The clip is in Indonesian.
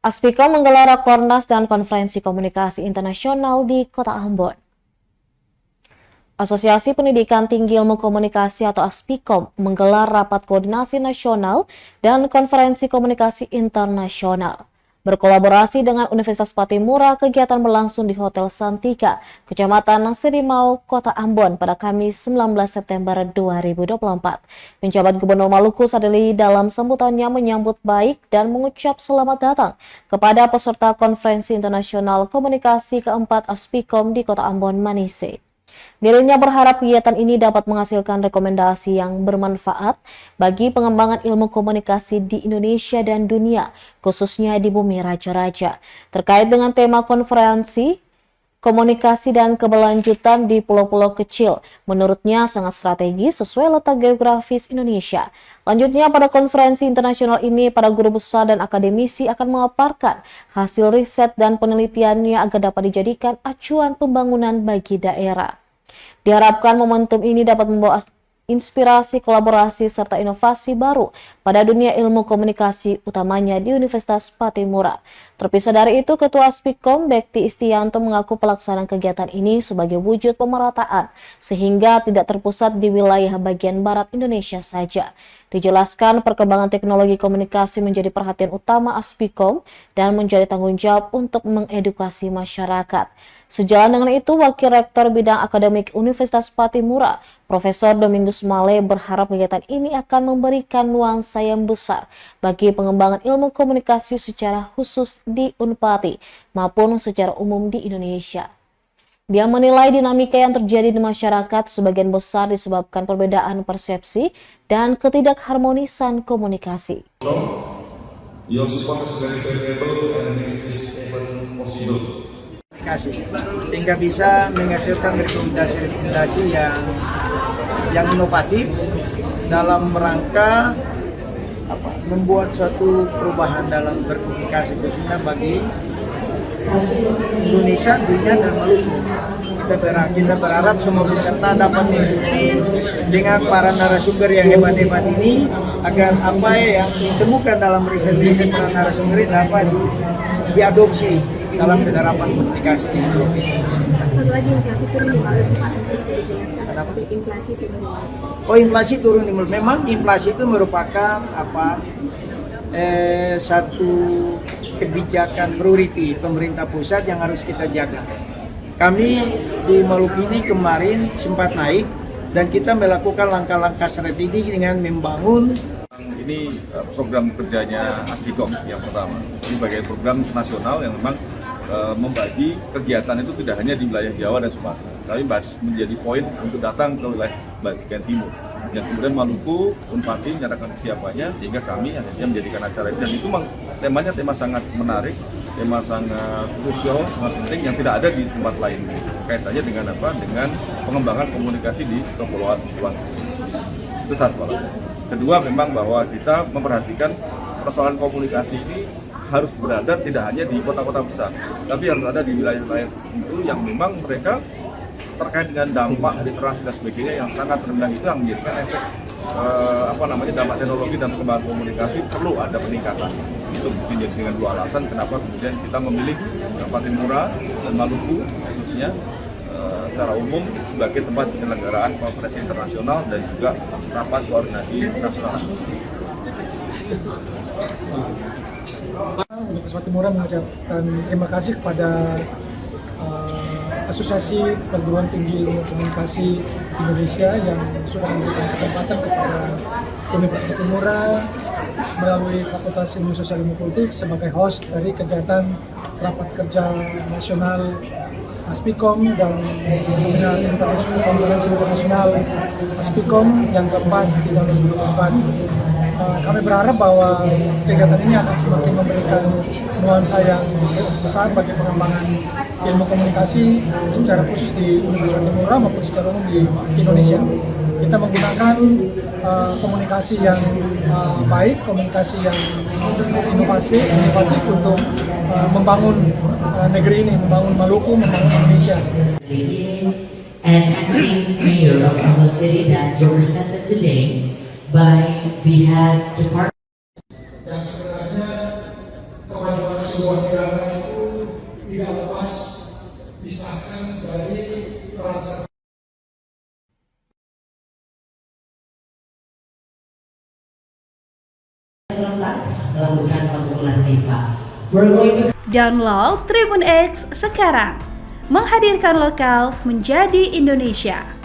Aspiko menggelar Rakornas dan Konferensi Komunikasi Internasional di Kota Ambon. Asosiasi Pendidikan Tinggi Ilmu Komunikasi atau Aspikom menggelar rapat koordinasi nasional dan konferensi komunikasi internasional. Berkolaborasi dengan Universitas Patimura, kegiatan berlangsung di Hotel Santika, Kecamatan Sirimau, Kota Ambon pada Kamis 19 September 2024. Penjabat Gubernur Maluku Sadili dalam sambutannya menyambut baik dan mengucap selamat datang kepada peserta Konferensi Internasional Komunikasi keempat Aspikom di Kota Ambon, Manise. Dirinya berharap kegiatan ini dapat menghasilkan rekomendasi yang bermanfaat bagi pengembangan ilmu komunikasi di Indonesia dan dunia, khususnya di bumi raja-raja. Terkait dengan tema konferensi, komunikasi dan keberlanjutan di pulau-pulau kecil, menurutnya sangat strategis sesuai letak geografis Indonesia. Lanjutnya, pada konferensi internasional ini, para guru besar dan akademisi akan memaparkan hasil riset dan penelitiannya agar dapat dijadikan acuan pembangunan bagi daerah. Diharapkan momentum ini dapat membawa inspirasi, kolaborasi, serta inovasi baru pada dunia ilmu komunikasi, utamanya di Universitas Patimura. Terpisah dari itu, Ketua Aspikom, Bekti Istianto, mengaku pelaksanaan kegiatan ini sebagai wujud pemerataan, sehingga tidak terpusat di wilayah bagian barat Indonesia saja. Dijelaskan perkembangan teknologi komunikasi menjadi perhatian utama Aspikom dan menjadi tanggung jawab untuk mengedukasi masyarakat. Sejalan dengan itu, Wakil Rektor Bidang Akademik Universitas Patimura, Profesor Domingus Male, berharap kegiatan ini akan memberikan nuansa yang besar bagi pengembangan ilmu komunikasi secara khusus di Unpati maupun secara umum di Indonesia. Dia menilai dinamika yang terjadi di masyarakat sebagian besar disebabkan perbedaan persepsi dan ketidakharmonisan komunikasi. Your support is very valuable and makes this even possible. Sehingga bisa menghasilkan rekomendasi-rekomendasi yang inovatif dalam rangka membuat suatu perubahan dalam berkomunikasi, khususnya bagi Indonesia, dunia, dan Maluku. Kita berharap semua peserta dapat mengikuti dengan para narasumber yang hebat-hebat ini, agar apa yang ditemukan dalam riset para narasumber dapat diadopsi dalam penerapan komunikasi di Indonesia. Satu lagi, inflasi turun di Maluku, Pak. Kenapa? Inflasi turun di Maluku. Oh, inflasi turun di Maluku. Memang inflasi itu merupakan satu kebijakan priority pemerintah pusat yang harus kita jaga. Kami di Maluku ini kemarin sempat naik dan kita melakukan langkah-langkah strategi dengan membangun. Ini program kerjanya Aspikom yang pertama. Ini bagian program nasional yang memang membagi kegiatan itu tidak hanya di wilayah Jawa dan Sumatera, tapi menjadi poin untuk datang ke wilayah bagian timur. Dan kemudian Maluku, Unpati menyatakan kesiapannya, sehingga kami akhirnya menjadikan acara ini. Dan itu temanya tema sangat menarik, tema sangat krusial, sangat penting yang tidak ada di tempat lain. Kaitannya dengan apa? Dengan pengembangan komunikasi di kepulauan kecil. Itu satu alasan. Kedua, memang bahwa kita memperhatikan persoalan komunikasi ini harus berada tidak hanya di kota-kota besar, tapi harus ada di wilayah-wilayah itu yang memang mereka terkait dengan dampak literasi dan sebagainya yang sangat rendah, itu yang menjadikan efek dampak teknologi dan perkembangan komunikasi perlu ada peningkatan. Itu mungkin jadi dengan dua alasan kenapa kemudian kita memilih Patimura dan Maluku khususnya secara umum sebagai tempat penyelenggaraan konferensi internasional dan juga rapat koordinasi nasional. Universitas Patimura mengucapkan terima kasih kepada Asosiasi Perguruan Tinggi Ilmu Komunikasi Indonesia yang sudah memberikan kesempatan kepada Universitas Patimura melalui Fakultas Ilmu Sosial Ilmu Politik sebagai host dari kegiatan rapat kerja nasional Aspikom dan seminar internasional, konferensi internasional Aspikom yang keempat di tahun 2024. Kami berharap bahwa kegiatan ini akan semakin memberikan nuansa yang besar bagi pengembangan ilmu komunikasi secara khusus di Universitas Patimura maupun secara umum di Indonesia. Kita menggunakan komunikasi yang baik, komunikasi yang inovatif untuk membangun negeri ini, membangun Maluku, membangun Indonesia. And acting mayor of our city that you presented today by the head department. Dan sebenarnya kemajuan sebuah negara itu tidak lepas pisahkan dari transaksi. Serentak melakukan pengumpulan TIFA. We're going to Download Tribun X sekarang. Menghadirkan lokal menjadi Indonesia.